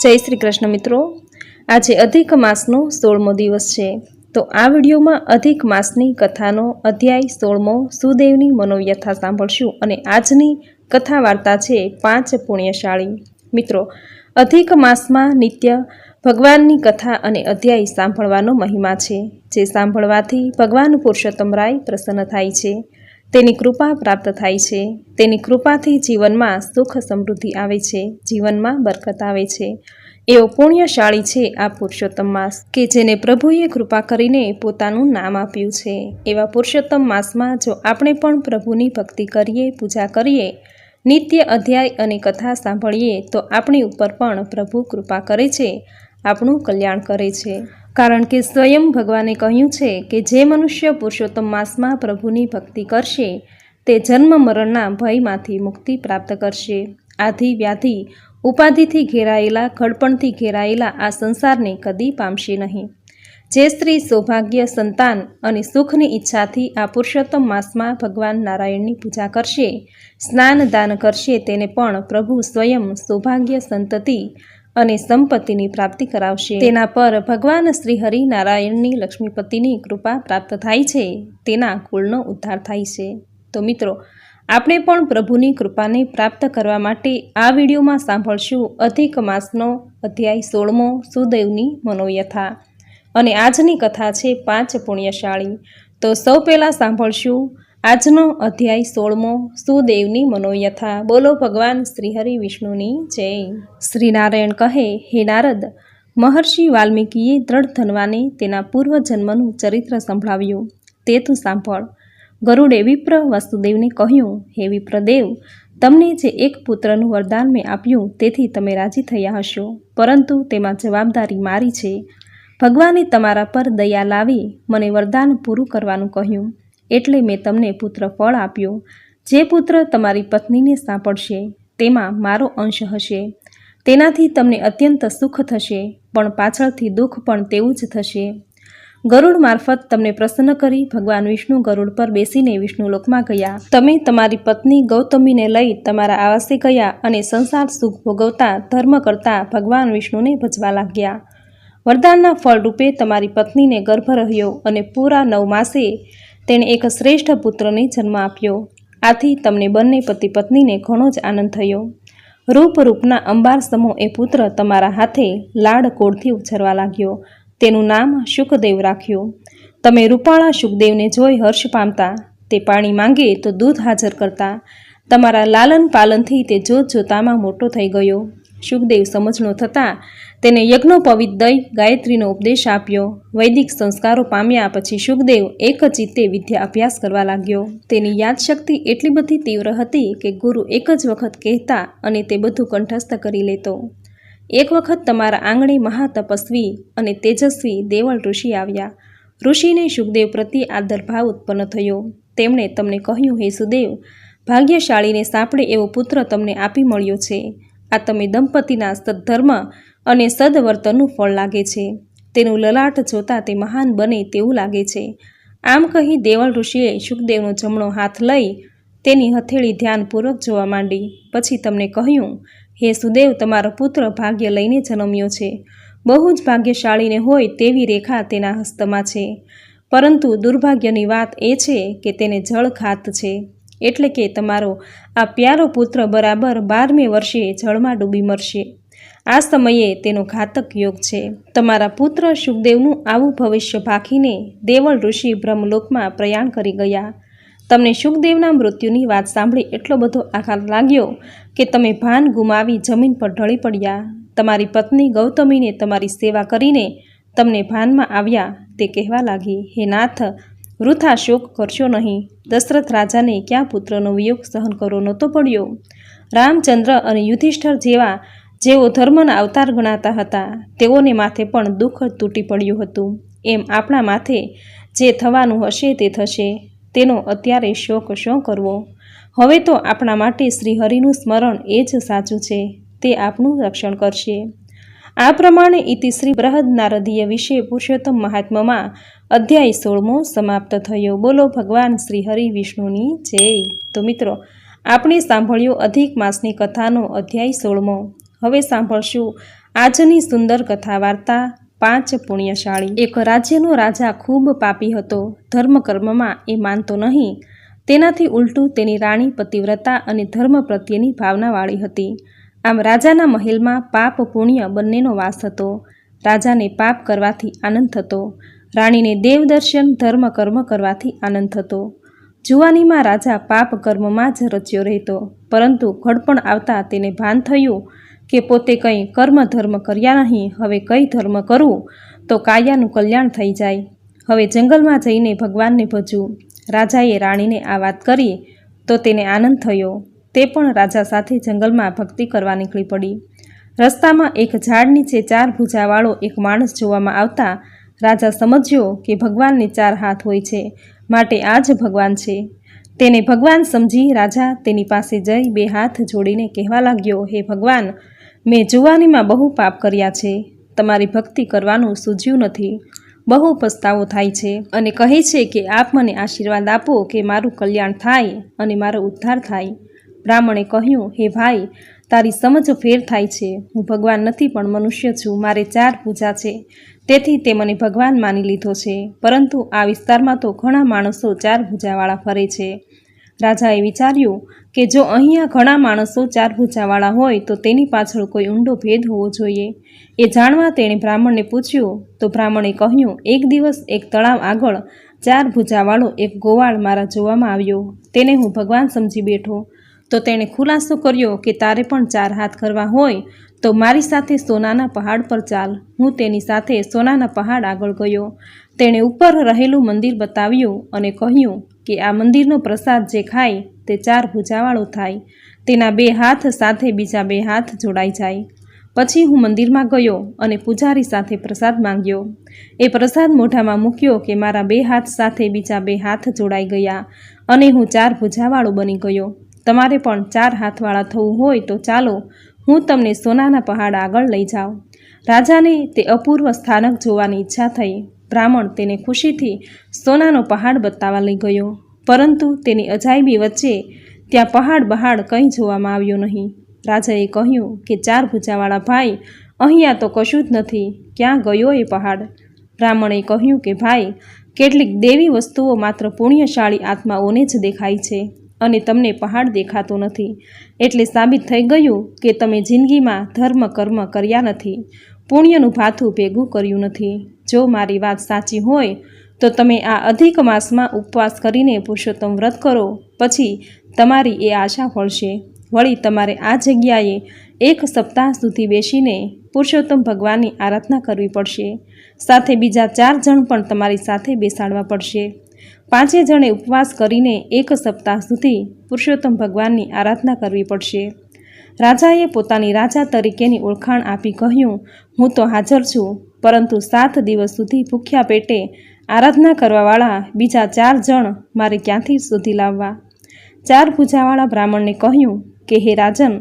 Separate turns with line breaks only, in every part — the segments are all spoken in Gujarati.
जय श्री कृष्ण मित्रों, आज अधिक मासनो 16मो दिवस है। तो आ विडियो में अधिक मासनी कथानो अध्याय 16मो सुदेवनी मनोव्यथा सांभळशुं अने आजनी कथा वार्ता है 5 पुण्यशाળી। मित्रों, अधिक मास में नित्य भगवाननी कथा अने अध्याय सांभळवानो महिमा है, जे सांभळवाथी भगवान पुरुषोत्तम राय प्रसन्न थाय छे, तेनी कृपा प्राप्त थाय छे। तेनी कृपाथी जीवन में सुख समृद्धि आवे छे, जीवन में बरकत आवे छे। एवो पुण्यशाળી छे आ पुरुषोत्तम मास के जेने प्रभुए कृपा करीने पोतानुं नाम आप्युं छे। एवा पुरुषोत्तम मास में जो आपणे पण प्रभुनी भक्ति करीए, पूजा करीए, नित्य अध्याय अने कथा सांभळीए तो आपणी उपर पण प्रभु कृपा करे छे, आपणुं कल्याण करे छे। कारण के स्वयं भगवाने कह्युं छे के जे मनुष्य पुरुषोत्तम मास में प्रभुनी भक्ति करशे ते जन्म मरणना भयमांथी मुक्ति प्राप्त करशे। आदि व्याधि उपाधिथी घेरायेला, घडपणथी घेरायेला आ संसारने कदी पामशे नहीं। जे स्त्री सौभाग्य, संतान अने सुखनी इच्छाथी आ पुरुषोत्तम मास में भगवान नारायणनी पूजा करशे, स्नान दान करशे, तेने पण प्रभु स्वयं सौभाग्य, संतति अने संपत्तिनी प्राप्ति करावशे। तेना पर भगवान श्री हरि नारायणनी लक्ष्मीपतिनी कृपा प्राप्त थाय छे, तेना कुलनो उद्धार थाय छे। तो मित्रों, आपणे पण प्रभुनी कृपाने प्राप्त करवा माटे आ विडियो में सांभळशुं अधिक मासनो अध्याय 16मो सुदेवनी मनोव्यथा अने आजनी कथा छे 5 पुण्यशाળી। तो सौ पहेला सांभळशुं आजनो अध्याय 16मो सुदेवनी मनोव्यथा। बोलो भगवान श्रीहरि विष्णुनी जय। श्री नारायण कहे, हे नारद, महर्षि वाल्मीकिए दृढ़ धनवाने तेना पूर्व जन्मनुं चरित्र संभळाव्युं, ते तू सांभळ। गरुड़े विप्र वासुदेवने कह्युं, हे विप्रदेव, तमने जे एक पुत्रनुं वरदान में आप्युं तेथी तमे राजी थया हशो, परंतु तेमां जवाबदारी मारी छे। भगवाने तमारा पर दया लावी मने वरदान पूरुं करवानुं कह्युं, एटले मैं तमने पुत्र फळ आप्यो। जे पुत्र तमारी पत्नीने सांपड़शे तेमां मारो अंश हशे, तेनाथी तमने अत्यंत सुख थशे, पण पाछळथी दुख पण तेवुं ज थशे। गरुड़ मार्फत तमने प्रसन्न करी भगवान विष्णु गरुड़ पर बेसीने विष्णुलोक में गया। तमे तमारी पत्नी गौतमी ने लई तमारा आवासे गया अने संसार सुख भोगवता धर्म करता भगवान विष्णु ने भजवा लाग्या। वरदानना फल रूपे तमारी पत्नी ने गर्भ रह्यो अने पूरा 9 मासे तेणे एक श्रेष्ठ पुत्र ने जन्म आप्यो। आथी तमने बंने पति पत्नी ने घणो ज आनंद थयो। रूप रूपना अंबार समो ए पुत्र तमारा हाथे लाड कोड़थी उछरवा लाग्यो। तेनुं नाम शुकदेव राख्यो। तमे रूपाळा शुकदेवने जोई हर्ष पामता, ते पाणी मांगे तो दूध हाजर करता। तमारा लालन पालनथी ते जोत जोतामां मोटो थई गयो। शुकदेव समझणो थता तेने यज्ञोपवीत दई गायत्रीनो उपदेश आप्यो। वैदिक संस्कारो पाम्या पछी शुकदेव एक चित्ते विद्या अभ्यास करवा लाग्यो। तेनी यादशक्ति एटली बधी तीव्र हती के गुरु एक ज वखत कहेता अने ते बधुं कंठस्थ करी लेतो। एक वखत तमारा आंगणे महातपस्वी अने तेजस्वी देवल ऋषि आव्या। ऋषिने शुकदेव प्रति आदर भाव उत्पन्न थयो। तेमणे तमने कह्युं, हे सुदेव, भाग्यशाळीने सापड़े एवो पुत्र तमने आपी मळ्यो छे। आ तमे दंपतीना सद्धर्म अने सदवर्तननुं फळ लागे छे। तेनुं ललाट जोता ते महान बने तेवुं लागे छे। आम कही देवल ऋषिए शुकदेवनो जमणो हाथ लई तेनी हथेળી ध्यानपूर्वक जोवा मांडी। पछी तमने कह्युं, हे सुदेव, तमारो पुत्र भाग्य लईने जन्म्यो छे। बहु ज भाग्यशाळीने होय तेवी रेखा तेना हस्तमां छे, परंतु दुर्भाग्यनी वात ए छे के तेने जळ घात छे। एटले के तमारो आ प्यारो पुत्र बराबर 12मे वर्षे जळमां डूबी मरशे। आ समये तेनो घातक योग छे। तमारा पुत्र शुकदेवनुं आवुं भविष्य भाखीने देवल ऋषि ब्रह्मलोकमां प्रयाण करी गया। तमने शुकदेवना मृत्युनी वात सांभળી एटलो बधो आघात लाग्यो के तमे भान गुमावी जमीन पर ढળી पड्या। तमारी पत्नी गौतमीने तमारी सेवा करीने तमने भाનમાં આવ્યા તે કહેવા લાગી, हे नाथ, वृथा शोक करशो नहीं। दशरथ राजाने क्या पुत्रनो वियोग सहन करવો नહોતો પડ્યો? रामचंद्र अने युधिष्ठिर जेवो धर्मना अवतार गणाता हता तेओने माथे पण दुख तूटी पड्युं हतुं। एम आपणा माथे जे थवानुं हशे ते थशे, तेनो अत्यारे शोक शो करवो? हवे तो आपणा माटे श्रीहरिनुं स्मरण ए ज साचुं छे, ते आपनुं रक्षण करशे। आ प्रमाणे इति श्री बृहद नारदीय विषय पुरुषोत्तम महात्म्यमां अध्याय 16मो समाप्त थयो। बोलो भगवान श्रीहरि विष्णुनी जय। तो मित्रों, आपणे सांभळ्यो अधिक मासनी कथानो अध्याय 16मो। हवे सांभळशुं આજની સુંદર કથા વાર્તા 5 પુણ્યશાળી। એક રાજ્યનો રાજા ખૂબ પાપી હતો। ધર્મકર્મમાં એ માનતો નહીં। તેનાથી ઉલટું તેની રાણી પતિવ્રતા અને ધર્મ પ્રત્યેની ભાવનાવાળી હતી। આમ રાજાના મહેલમાં પાપ પુણ્ય બંનેનો વાસ હતો। રાજાને પાપ કરવાથી આનંદ થતો, રાણીને દેવદર્શન ધર્મ કર્મ કરવાથી આનંદ થતો। જુવાનીમાં રાજા પાપ કર્મમાં જ રચ્યો રહેતો, પરંતુ ઘડપણ આવતા તેને ભાન થયું કે પોતે કંઈ કર્મ ધર્મ કર્યા નહીં, હવે કઈ ધર્મ કરવું તો કાયાનું કલ્યાણ થઈ જાય, હવે જંગલમાં જઈને ભગવાનને ભજવું। રાજાએ રાણીને આ વાત કરી તો તેને આનંદ થયો। તે પણ રાજા સાથે જંગલમાં ભક્તિ કરવા નીકળી પડી। રસ્તામાં એક ઝાડ નીચે 4 ભૂજાવાળો એક માણસ જોવામાં આવતા રાજા સમજ્યો કે ભગવાનને 4 હાથ હોય છે, માટે આ જ ભગવાન છે। તેને ભગવાન સમજી રાજા તેની પાસે જઈ 2 હાથ જોડીને કહેવા લાગ્યો, હે ભગવાન, મેં જુવાનીમાં બહુ પાપ કર્યા છે, તમારી ભક્તિ કરવાનું સૂઝ્યું નથી, બહુ પસ્તાવો થાય છે અને કહે છે કે આપ મને આશીર્વાદ આપો કે મારું કલ્યાણ થાય અને મારો ઉદ્ધાર થાય। બ્રાહ્મણે કહ્યું, હે ભાઈ, તારી સમજ ફેર થાય છે, હું ભગવાન નથી પણ મનુષ્ય છું, મારે 4 ભૂજા છે, તેથી તે મને ભગવાન માની લીધો છે, પરંતુ આ વિસ્તારમાં તો ઘણા માણસો 4 ભૂજાવાળા ફરે છે। રાજાએ વિચાર્યું કે જો અહીંયા ઘણા માણસો 4 ભૂજાવાળા હોય તો તેની પાછળ કોઈ ઊંડો ભેદ હોવો જોઈએ। એ જાણવા તેણે બ્રાહ્મણને પૂછ્યું તો બ્રાહ્મણે કહ્યું, એક દિવસ એક તળાવ આગળ 4 ભૂજાવાળો એક ગોવાળ મારા જોવામાં આવ્યો, તેને હું ભગવાન સમજી બેઠો તો તેણે ખુલાસો કર્યો કે તારે પણ 4 હાથ કરવા હોય તો મારી સાથે સોનાના પહાડ પર ચાલ। હું તેની સાથે સોનાના પહાડ આગળ ગયો। તેણે ઉપર રહેલું મંદિર બતાવ્યું અને કહ્યું કે આ મંદિરનો પ્રસાદ જે ખાય તે 4 ભૂજાવાળો થાય, તેના 2 હાથ સાથે બીજા 2 હાથ જોડાઈ જાય। પછી હું મંદિરમાં ગયો અને પૂજારી સાથે પ્રસાદ માંગ્યો। એ પ્રસાદ મોઢામાં મૂક્યો કે મારા 2 હાથ સાથે બીજા 2 હાથ જોડાઈ ગયા અને હું 4 ભૂજાવાળો બની ગયો। તમારે પણ 4 હાથવાળા થવું હોય તો ચાલો, હું તમને સોનાના પહાડ આગળ લઈ જાઉં। રાજાને તે અપૂર્વ સ્થાનક જોવાની ઈચ્છા થઈ। બ્રાહ્મણ તેને ખુશીથી સોનાનો પહાડ બતાવવા લઈ ગયો, પરંતુ તેની અજાયબી વચ્ચે ત્યાં પહાડ બહાડ કંઈ જોવામાં આવ્યું નહીં। રાજાએ કહ્યું કે 4 ભૂજાવાળા ભાઈ, અહીંયા તો કશું જ નથી, ક્યાં ગયો એ પહાડ? બ્રાહ્મણે કહ્યું કે ભાઈ, કેટલીક દેવી વસ્તુઓ માત્ર પુણ્યશાળી આત્માઓને જ દેખાય છે અને તમને પહાડ દેખાતો નથી, એટલે સાબિત થઈ ગયું કે તમે જિંદગીમાં ધર્મ કર્મ કર્યા નથી, પુણ્યનું ભાથું ભેગું કર્યું નથી। જો મારી વાત સાચી હોય તો તમે આ અધિક માસમાં ઉપવાસ કરીને પુરુષોત્તમ વ્રત કરો, પછી તમારી એ આશા ફળશે। વળી તમારે આ જગ્યાએ 1 સપ્તાહ સુધી બેસીને પુરુષોત્તમ ભગવાનની આરાધના કરવી પડશે, સાથે બીજા 4 જણ પણ તમારી સાથે બેસાડવા પડશે। 5 જણે ઉપવાસ કરીને 1 સપ્તાહ સુધી પુરુષોત્તમ ભગવાનની આરાધના કરવી પડશે। રાજાએ પોતાની રાજા તરીકેની ઓળખાણ આપી કહ્યું, હું તો હાજર છું, પરંતુ 7 દિવસ સુધી ભૂખ્યા પેટે આરાધના કરવાવાળા બીજા 4 જણ મારે ક્યાંથી શોધી લાવવા? 4 ભૂજાવાળા બ્રાહ્મણને કહ્યું કે હે રાજન,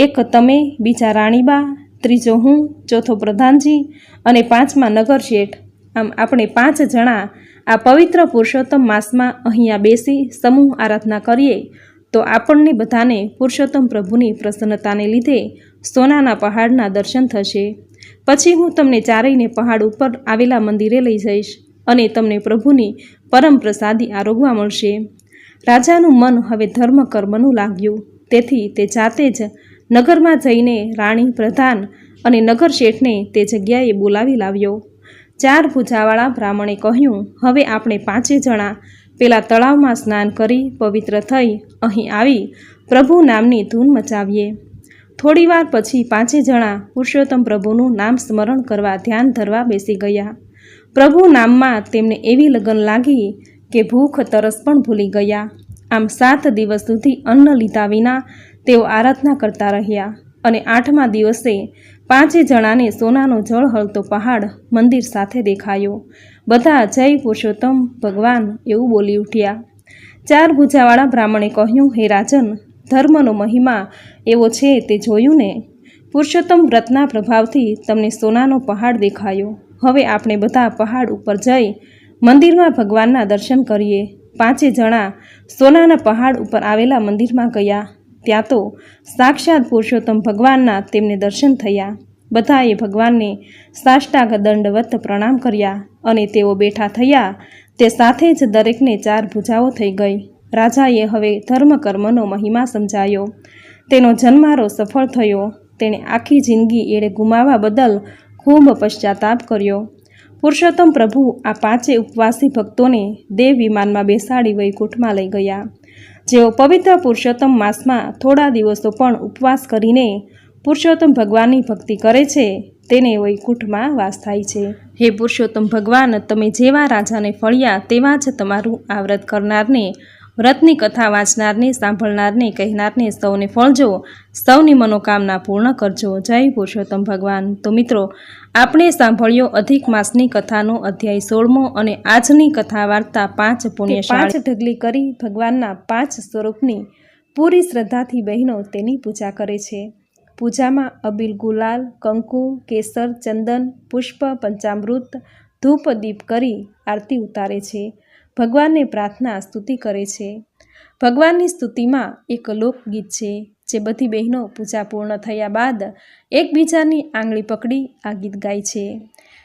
1 તમે, બીજા રાણીબા, ત્રીજો હું, ચોથો પ્રધાનજી અને 5મા નગર શેઠ, આમ આપણે 5 જણા આ પવિત્ર પુરુષોત્તમ માસમાં અહીંયા બેસી સમૂહ આરાધના કરીએ તો આપણને બધાને પુરુષોત્તમ પ્રભુની પ્રસન્નતાને લીધે સોનાના પહાડના દર્શન થશે। પછી હું તમને ચારેયને પહાડ ઉપર આવેલા મંદિરે લઈ જઈશ અને તમને પ્રભુની પરમ પ્રસાદી આરોગવા મળશે। રાજાનું મન હવે ધર્મ કર્મનું લાગ્યું, તેથી તે જાતે જ નગરમાં જઈને રાણી, પ્રધાન અને નગર શેઠને તે જગ્યાએ બોલાવી લાવ્યો। 4 ભૂજાવાળા બ્રાહ્મણે કહ્યું, હવે આપણે 5 જણા પેલા તળાવમાં સ્નાન કરી પવિત્ર થઈ અહીં આવી પ્રભુ નામની ધૂન મચાવીએ। થોડીવાર પછી 5 જણા પુરુષોત્તમ પ્રભુનું નામ સ્મરણ કરવા ધ્યાન ધરવા બેસી ગયા। પ્રભુ નામમાં તેમને એવી લગન લાગી કે ભૂખ તરસ પણ ભૂલી ગયા। આમ 7 દિવસ સુધી અન્ન લીધા વિના તેઓ આરાધના કરતા રહ્યા અને 8મા દિવસે 5 જણાને સોનાનો ઝળહળતો પહાડ મંદિર સાથે દેખાયો। બધા જય પુરુષોત્તમ ભગવાન એવું બોલી ઉઠ્યા। 4 ભૂજાવાળા બ્રાહ્મણે કહ્યું, હે રાજન, ધર્મનો મહિમા એવો છે તે જોયું ને? પુરુષોત્તમ વ્રતના પ્રભાવથી તમને સોનાનો પહાડ દેખાયો। હવે આપણે બધા પહાડ ઉપર જઈ મંદિરમાં ભગવાનના દર્શન કરીએ। 5 જણા સોનાના પહાડ ઉપર આવેલા મંદિરમાં ગયા। ત્યાં તો સાક્ષાત પુરુષોત્તમ ભગવાનના તેમને દર્શન થયા। બધાએ ભગવાનને સાષ્ટાંગ દંડવત પ્રણામ કર્યા અને તેઓ બેઠા થયા તે સાથે જ દરેકને 4 ભુજાઓ થઈ ગઈ. રાજાએ હવે ધર્મકર્મનો મહિમા સમજાયો. તેનો જન્મારો સફળ થયો. તેણે આખી જિંદગી એળે ગુમાવવા બદલ ખૂબ પશ્ચાતાપ કર્યો. પુરુષોત્તમ પ્રભુ આ 5 ઉપવાસી ભક્તોને દેવ વિમાનમાં બેસાડી વૈકુંઠમાં લઈ ગયા. જેઓ પવિત્ર પુરુષોત્તમ માસમાં થોડા દિવસો પણ ઉપવાસ કરીને પુરુષોત્તમ ભગવાનની ભક્તિ કરે છે તેને વૈકુંઠમાં વાસ થાય છે. હે પુરુષોત્તમ ભગવાન, તમે જેવા રાજાને ફળ્યા તેવા જ તમારું આ વ્રત કરનારને, વ્રતની કથા વાંચનારને, સાંભળનારને, કહેનારને સૌને ફળજો, સૌની મનોકામના પૂર્ણ કરજો. જય પુરુષોત્તમ ભગવાન. તો મિત્રો, આપણે સાંભળ્યો અધિક માસની કથાનો અધ્યાય 16મો અને આજની કથા વાર્તા 5 પુણ્યશાળી. 5 ઢગલી કરી ભગવાનના 5 સ્વરૂપની પૂરી શ્રદ્ધાથી બહેનો તેની પૂજા કરે છે. પૂજામાં અબીલ, ગુલાલ, કંકુ, કેસર, ચંદન, પુષ્પ, પંચામૃત, ધૂપ, દીપ કરી આરતી ઉતારે છે. ભગવાનને પ્રાર્થના સ્તુતિ કરે છે. ભગવાનની સ્તુતિમાં એક લોકગીત છે જે બધી બહેનો પૂજા પૂર્ણ થયા બાદ એકબીજાની આંગળી પકડી આ ગીત ગાય છે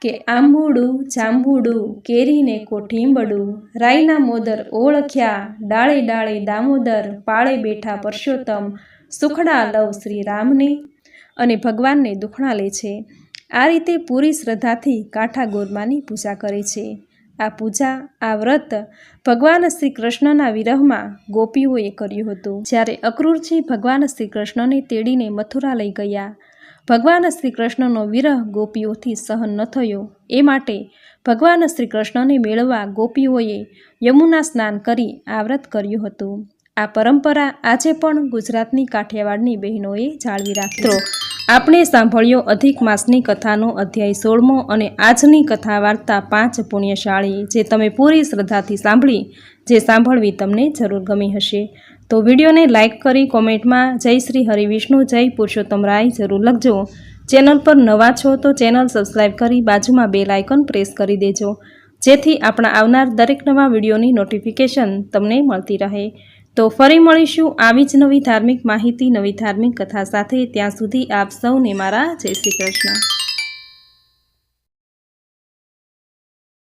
કે આંબુડું જાંબુડું કેરીને કોઠીંબડું, રાઈના મોદર ઓળખ્યા, ડાળે ડાળે દામોદર, પાળે બેઠા પરસોત્તમ, સુખડા લવ શ્રી રામને. અને ભગવાનને દુખણા લે છે. આ રીતે પૂરી શ્રદ્ધાથી કાંઠા ગોરમાની પૂજા કરે છે. આ પૂજા, આ વ્રત ભગવાન શ્રી કૃષ્ણના વિરહમાં ગોપીઓએ કર્યું હતું. જ્યારે અક્રૂરજી ભગવાન શ્રી કૃષ્ણને તેડીને મથુરા લઈ ગયા. ભગવાન શ્રી કૃષ્ણનો વિરહ ગોપીઓથી સહન ન થયો. એ માટે ભગવાન શ્રી કૃષ્ણને મેળવવા ગોપીઓએ યમુના સ્નાન કરી આ વ્રત કર્યું હતું. આ પરંપરા આજે પણ ગુજરાતની કાઠિયાવાડની બહેનોએ જાળવી રાખી છે. આપણે સાંભળ્યો અધિક માસની કથાનો અધ્યાય 16મો અને આજની કથા વાર્તા 5 પુણ્યશાળી, જે તમે પૂરી શ્રદ્ધાથી સાંભળી, જે સાંભળવી તમને જરૂર ગમી હશે. તો વિડીયોને લાઇક કરી કોમેન્ટમાં જય શ્રી હરિવિષ્ણુ, જય પુરુષોત્તમ રાય જરૂર લખજો. ચેનલ પર નવા છો તો ચેનલ સબસ્ક્રાઈબ કરી બાજુમાં બેલ આઇકન પ્રેસ કરી દેજો, જેથી આપણા આવનાર દરેક નવા વિડીયોની નોટિફિકેશન તમને મળતી રહે. તો ફરી મળીશું આવી જ નવી ધાર્મિક માહિતી, નવી ધાર્મિક કથા સાથે. ત્યાં સુધી આપ સૌને મારા જય શ્રી કૃષ્ણ.